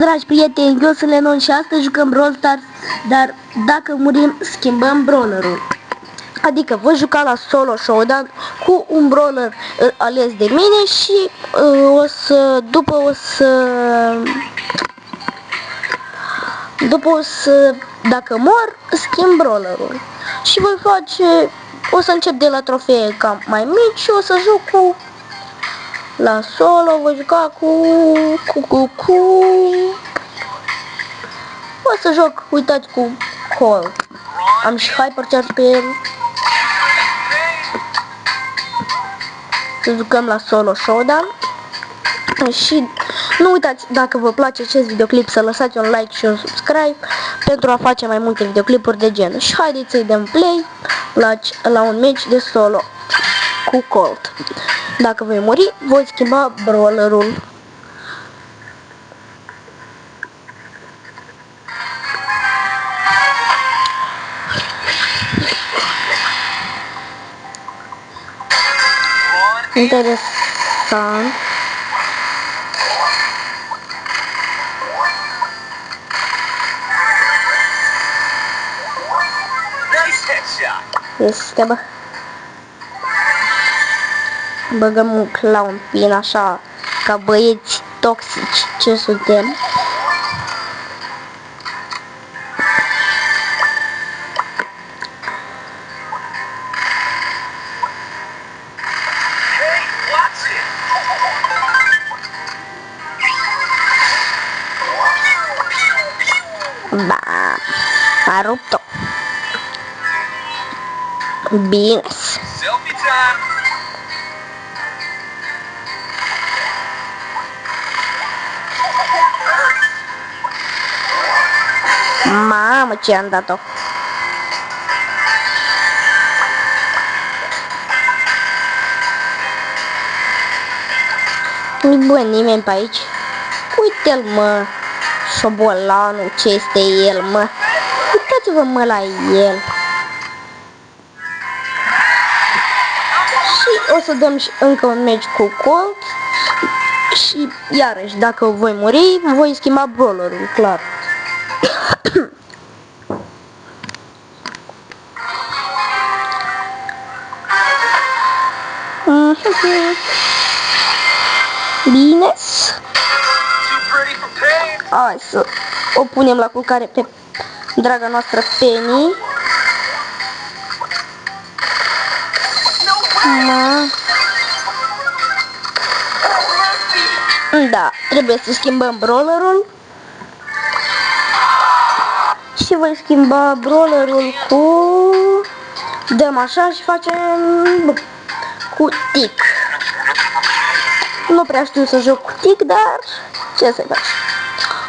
Dragi prieteni, eu sunt Lenon și astăzi jucăm Brawl Stars, dar dacă murim, schimbăm brawlerul. Adică voi juca la solo showdown cu un brawler ales de mine și dacă mor, schimb brawlerul. Și o să încep de la trofee cam mai mici și o să joc cu la solo, voi juca o să joc, uitați, cu Colt. Am și Hypercharge pe el. Să jucăm la solo showdown. Și nu uitați, dacă vă place acest videoclip, să lăsați un like și un subscribe pentru a face mai multe videoclipuri de genul. Și haideți să-i dăm play la un match de solo cu Colt. Dacă voi muri, voi schimba brawlerul. Interesant. Este, bă. Băgăm un clown pin așa, ca băieți toxici ce suntem. Bam! A rupt-o. Bine. Mamă, ce am dat-o. Nu-i bun nimeni pe aici. Uite-l, mă. Șobolanul, ce este el, mă. Uitați-vă, mă, la el. Și o să dăm și încă un match cu Colt. Și iarăși, dacă voi muri, voi schimba brawlerul, clar. Bine. Hai să o punem la culcare pe draga noastră Penny. Da, trebuie să schimbăm brawlerul. Și voi schimba brawlerul cu... dăm așa și facem cu Tic. Nu prea știu să joc cu Tic, dar ce să fac.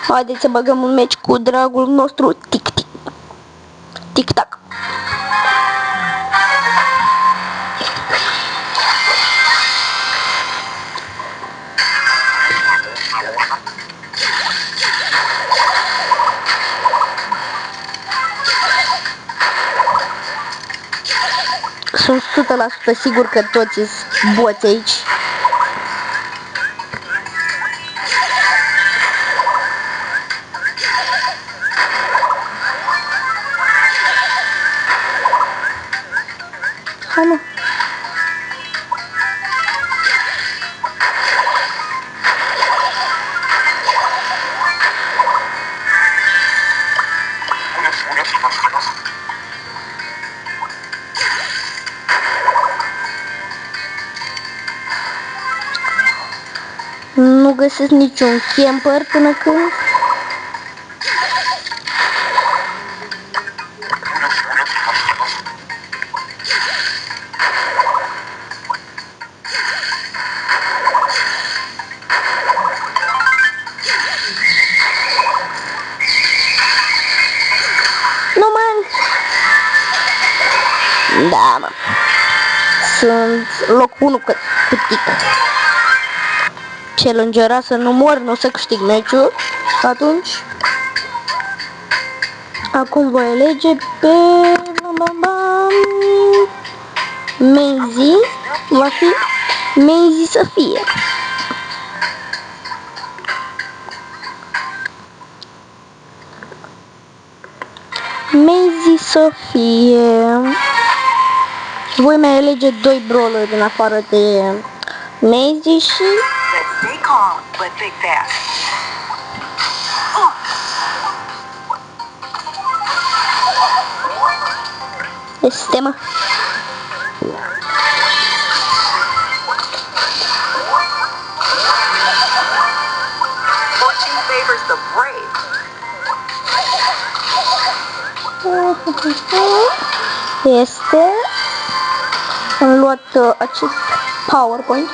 Haideți să băgăm un match cu dragul nostru Tic-Tic. Tic-Tac. Sunt 100% sigur că toți sunt boți aici. Hai, mă. Nu găsesc niciun camper până când... Nu, man! Da, mă. Sunt loc 1 cu Tic. Challengera să nu mor, nu o să câștig meciul. Atunci acum voi alege pe Maisie. Va fi Maisie să fie. Maisie să fie... Voi mai alege 2 brawleri în afară de Maisie și... Este, mă. Este. Am luat acest PowerPoint.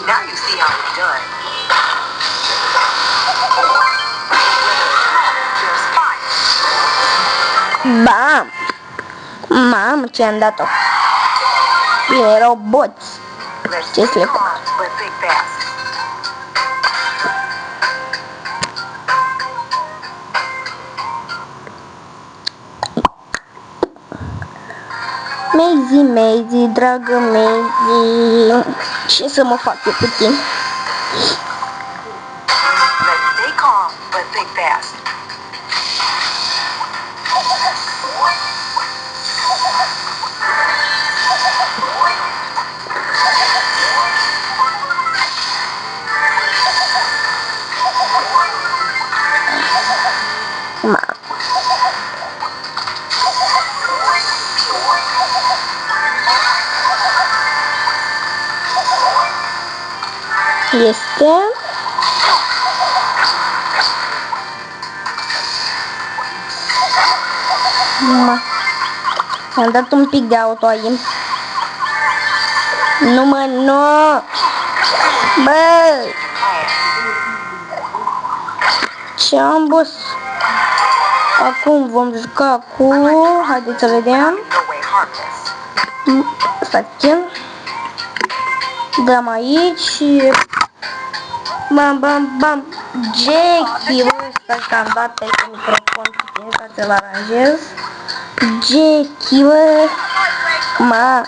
Now you see how it's done. There's fire. Bam! Mamă, ce am dat-o. Bine, erau boți. Ce să le fac? But think fast. Maisie, Maisie, dragă Maisie. Ce să mă fac eu puțin? Let's stay calm, but think fast. Ma. Este. Ma. Am dat un pic de auto-aim. Nu mă, nu! Bă! Ce-am boss? Acum vom juca cu... Haideți să vedem. Stați. Dăm aici și... Bam, bam, bam. Jackie, bă, stați că am dat pe microfon puțin ca să-l aranjez. Jackie, bă. Ma.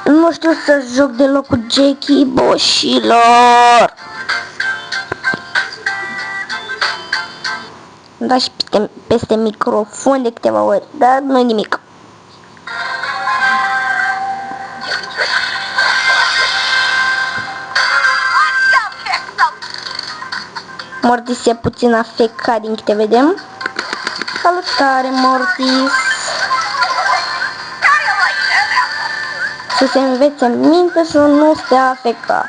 Nu știu să joc deloc cu Jackie, boșilor. Am dat și peste microfon de câteva ori, dar nu nimic. Mortis e puțin afectat din câte vedem. Salutare, Mortis! Să se învețe minte să nu stea afectat.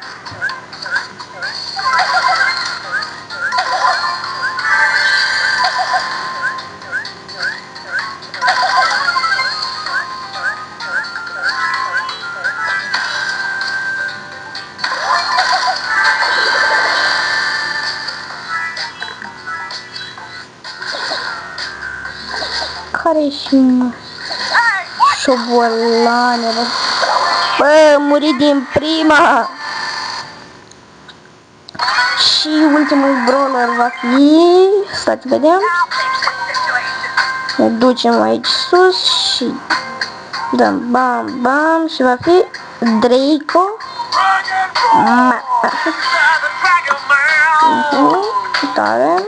Care și mă? Șobolane, bă. Bă, muri din prima. Și ultimul brawler va fi... Stați, vedem. Ne ducem aici sus și... Dăm bam, bam și va fi Draco. Tare.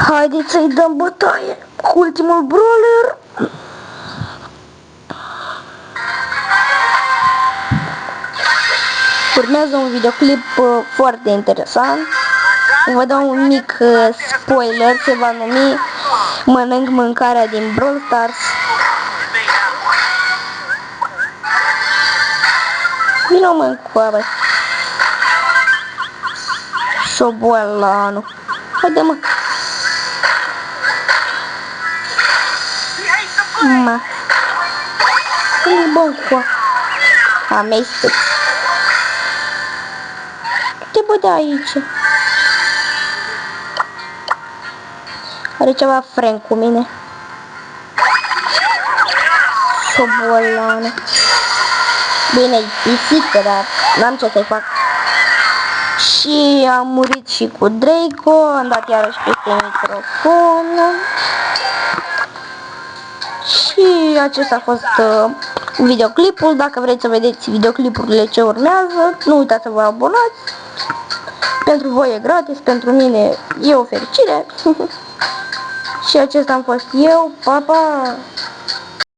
Haideți să-i dăm bătaie cu ultimul brawler. Urmează un videoclip foarte interesant. Vă dau un mic spoiler, se va numi Mănânc mâncarea din Brawl Stars. Vino mă încoa, bă. Șobolanu. Haide, mă. Ma. E bun cu amestec. Te bă de aici. Are ceva fren cu mine. Șobolană. Bine, e pisică, dar n-am ce să-i fac. Și am murit și cu Draco, am dat iarăși peste microfon. Și acesta a fost videoclipul. Dacă vreți să vedeți videoclipurile ce urmează, nu uitați să vă abonați. Pentru voi e gratis, pentru mine e o fericire. Și acesta am fost eu, pa, pa!